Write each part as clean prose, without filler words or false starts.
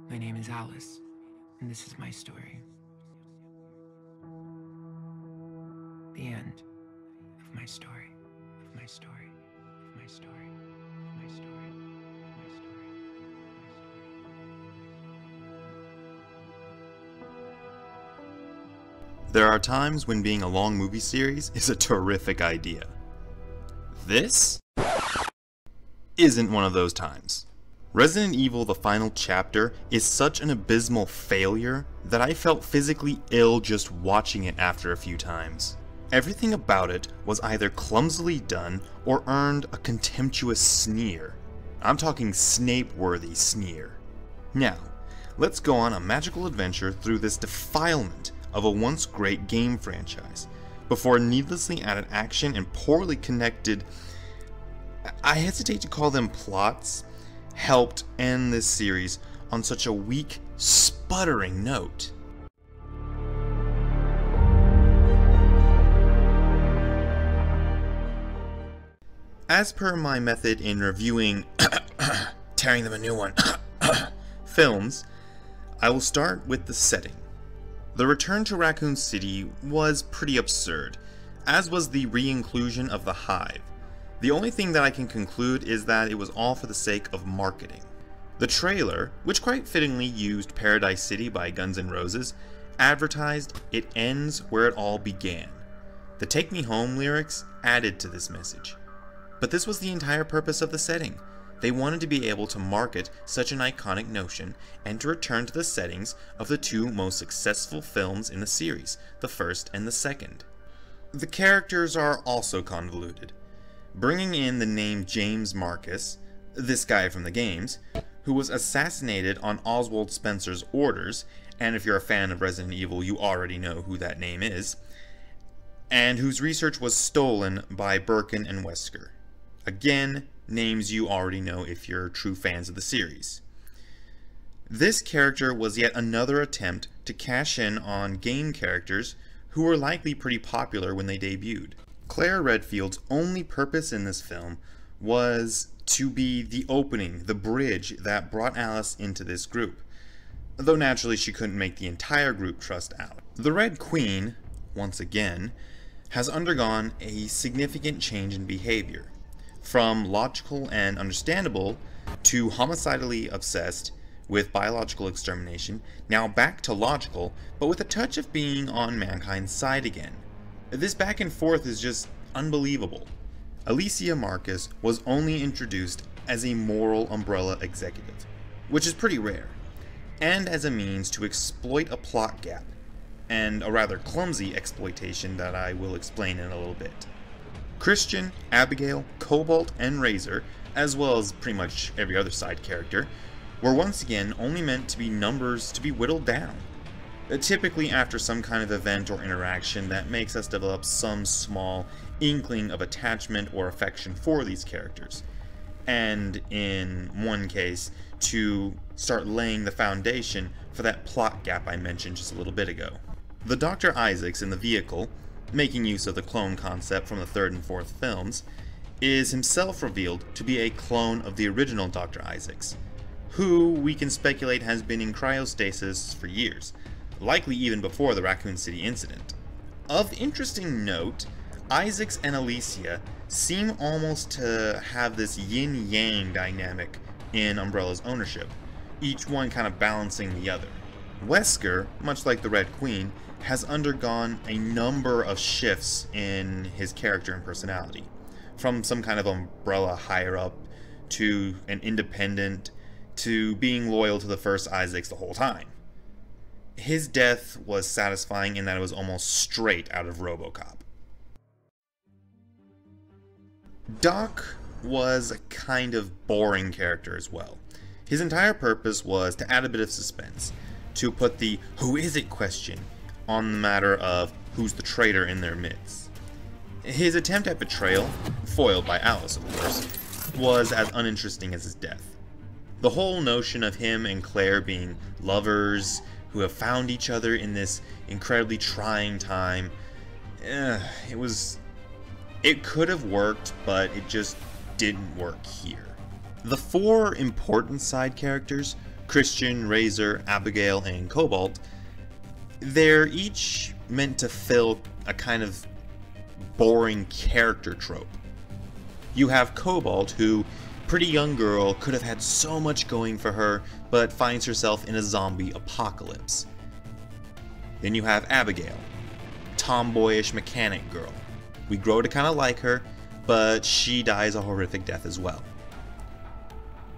My name is Alice, and this is my story. The end of my story, of my story, of my story, of my story, of my story, There are times when being a long movie series is a terrific idea. This isn't one of those times. Resident Evil: The Final Chapter is such an abysmal failure that I felt physically ill just watching it after a few times. Everything about it was either clumsily done or earned a contemptuous sneer. I'm talking Snape-worthy sneer. Now, let's go on a magical adventure through this defilement of a once great game franchise, before needlessly added action and poorly connected, I hesitate to call them plots, helped end this series on such a weak, sputtering note. As per my method in reviewing tearing them a new one films, I will start with the setting. The return to Raccoon City was pretty absurd, as was the re-inclusion of the Hive. The only thing that I can conclude is that it was all for the sake of marketing. The trailer, which quite fittingly used Paradise City by Guns N' Roses, advertised "It ends where it all began." The "Take Me Home" lyrics added to this message. But this was the entire purpose of the setting. They wanted to be able to market such an iconic notion and to return to the settings of the two most successful films in the series, the first and the second. The characters are also convoluted. Bringing in the name James Marcus, this guy from the games, who was assassinated on Oswald Spencer's orders, and if you're a fan of Resident Evil you already know who that name is, and whose research was stolen by Birkin and Wesker. Again, names you already know if you're true fans of the series. This character was yet another attempt to cash in on game characters who were likely pretty popular when they debuted. Claire Redfield's only purpose in this film was to be the opening, the bridge that brought Alice into this group, though naturally she couldn't make the entire group trust Alice. The Red Queen, once again, has undergone a significant change in behavior. From logical and understandable to homicidally obsessed with biological extermination, now back to logical, but with a touch of being on mankind's side again. This back and forth is just unbelievable. Alicia Marcus was only introduced as a moral Umbrella executive, which is pretty rare, and as a means to exploit a plot gap, and a rather clumsy exploitation that I will explain in a little bit. Christian, Abigail, Cobalt, and Razor, as well as pretty much every other side character, were once again only meant to be numbers to be whittled down. Typically after some kind of event or interaction that makes us develop some small inkling of attachment or affection for these characters, and in one case, to start laying the foundation for that plot gap I mentioned just a little bit ago. The Dr. Isaacs in the vehicle, making use of the clone concept from the third and fourth films, is himself revealed to be a clone of the original Dr. Isaacs, who we can speculate has been in cryostasis for years, likely even before the Raccoon City incident. Of interesting note, Isaacs and Alicia seem almost to have this yin-yang dynamic in Umbrella's ownership, each one kind of balancing the other. Wesker, much like the Red Queen, has undergone a number of shifts in his character and personality, from some kind of Umbrella higher-up to an independent to being loyal to the first Isaacs the whole time. His death was satisfying in that it was almost straight out of RoboCop. Doc was a kind of boring character as well. His entire purpose was to add a bit of suspense, to put the "who is it" question on the matter of who's the traitor in their midst. His attempt at betrayal, foiled by Alice of course, was as uninteresting as his death. The whole notion of him and Claire being lovers who have found each other in this incredibly trying time, it could have worked, but it just didn't work here. The four important side characters Christian, Razor, Abigail, and Cobalt, they're each meant to fill a kind of boring character trope. You have Cobalt, who, pretty young girl, could have had so much going for her, but finds herself in a zombie apocalypse. Then you have Abigail, tomboyish mechanic girl. We grow to kind of like her, but she dies a horrific death as well.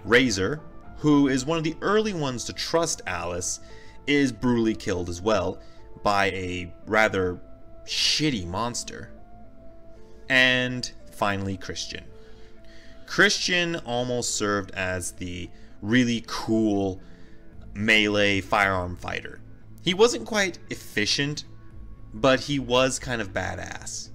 Razor, who is one of the early ones to trust Alice, is brutally killed as well by a rather shitty monster. And finally, Christian. Christian almost served as the really cool melee firearm fighter. He wasn't quite efficient, but he was kind of badass.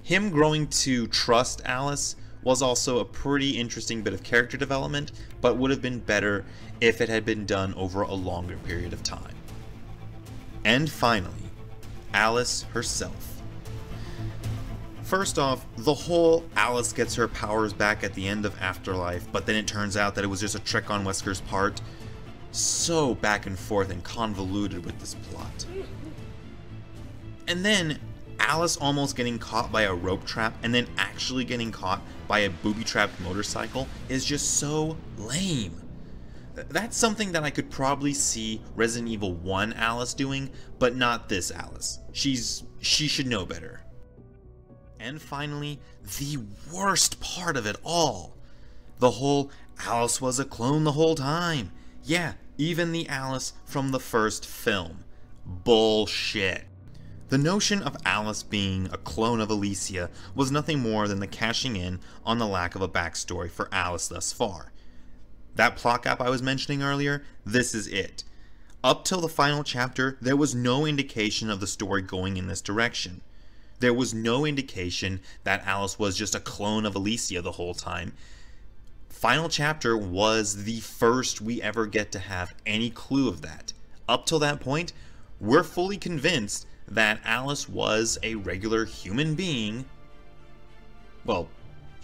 Him growing to trust Alice was also a pretty interesting bit of character development, but would have been better if it had been done over a longer period of time. And finally, Alice herself. First off, the whole Alice gets her powers back at the end of Afterlife, but then it turns out that it was just a trick on Wesker's part. So back and forth and convoluted with this plot. And then Alice almost getting caught by a rope trap and then actually getting caught by a booby-trapped motorcycle is just so lame. That's something that I could probably see Resident Evil 1 Alice doing, but not this Alice. She should know better. And finally, the worst part of it all. The whole Alice was a clone the whole time. Yeah, even the Alice from the first film. Bullshit. The notion of Alice being a clone of Alicia was nothing more than the cashing in on the lack of a backstory for Alice thus far. That plot gap I was mentioning earlier, this is it. Up till the final chapter, there was no indication of the story going in this direction. There was no indication that Alice was just a clone of Alicia the whole time. Final chapter was the first we ever get to have any clue of that. Up till that point, we're fully convinced that Alice was a regular human being, well,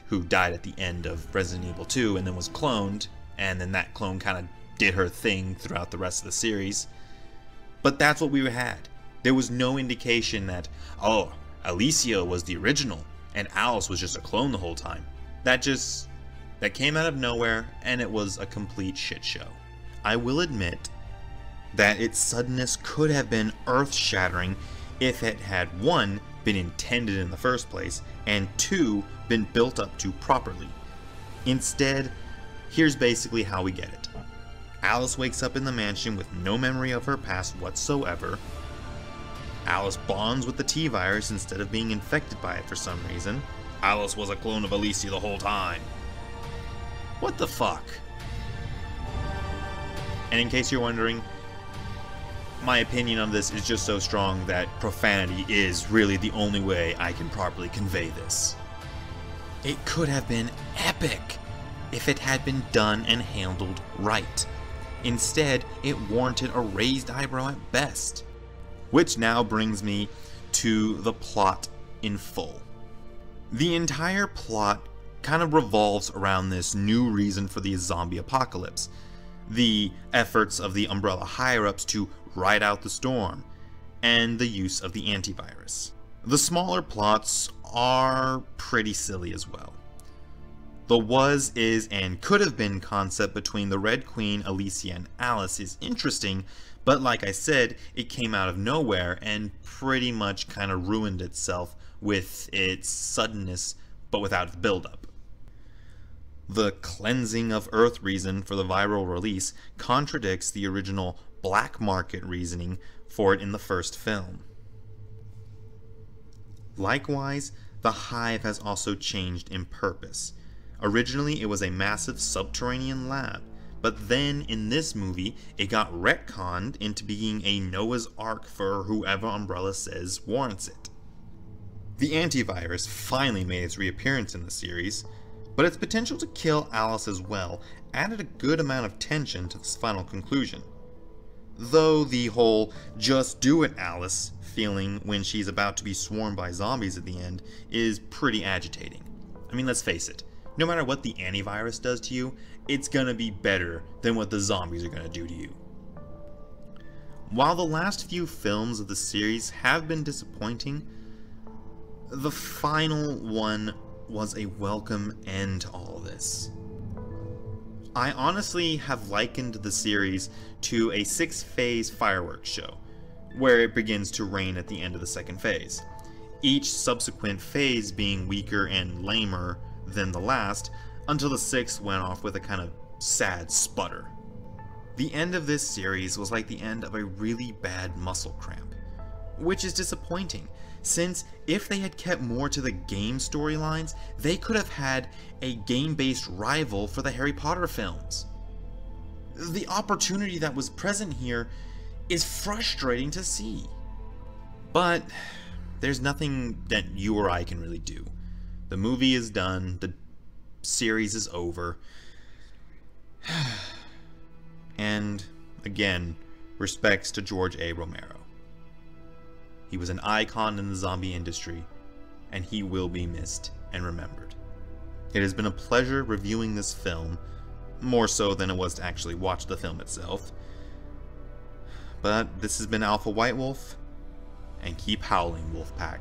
who died at the end of Resident Evil 2 and then was cloned, and then that clone kind of did her thing throughout the rest of the series. But that's what we had. There was no indication that, oh, Alicia was the original, and Alice was just a clone the whole time. That came out of nowhere, and it was a complete shit show. I will admit that its suddenness could have been earth-shattering if it had 1, been intended in the first place, and 2, been built up to properly. Instead, here's basically how we get it. Alice wakes up in the mansion with no memory of her past whatsoever. Alice bonds with the T-virus instead of being infected by it for some reason. Alice was a clone of Alicia the whole time. What the fuck? And in case you're wondering, my opinion on this is just so strong that profanity is really the only way I can properly convey this. It could have been epic if it had been done and handled right. Instead, it warranted a raised eyebrow at best. Which now brings me to the plot in full. The entire plot kind of revolves around this new reason for the zombie apocalypse. The efforts of the Umbrella higher-ups to ride out the storm, and the use of the antivirus. The smaller plots are pretty silly as well. The was, is, and could have been concept between the Red Queen, Alicia, and Alice is interesting, but like I said, it came out of nowhere and pretty much kind of ruined itself with its suddenness, but without the build-up. The cleansing of Earth reason for the viral release contradicts the original black market reasoning for it in the first film. Likewise, the Hive has also changed in purpose. Originally, it was a massive subterranean lab, but then in this movie, it got retconned into being a Noah's Ark for whoever Umbrella says warrants it. The antivirus finally made its reappearance in the series, but its potential to kill Alice as well added a good amount of tension to this final conclusion. Though the whole "just do it, Alice" feeling when she's about to be swarmed by zombies at the end is pretty agitating. I mean, let's face it, No matter what the antivirus does to you, it's gonna be better than what the zombies are gonna do to you. While the last few films of the series have been disappointing, the final one was a welcome end to all this. I honestly have likened the series to a 6-phase fireworks show, where it begins to rain at the end of the second phase, each subsequent phase being weaker and lamer than the last, until the 6th went off with a kind of sad sputter. The end of this series was like the end of a really bad muscle cramp, which is disappointing, since if they had kept more to the game storylines, they could have had a game-based rival for the Harry Potter films. The opportunity that was present here is frustrating to see. But there's nothing that you or I can really do. The movie is done, the series is over, and again, respects to George A. Romero. He was an icon in the zombie industry, and he will be missed and remembered. It has been a pleasure reviewing this film, more so than it was to actually watch the film itself. But this has been Alpha White Wolf, and keep howling, Wolfpack.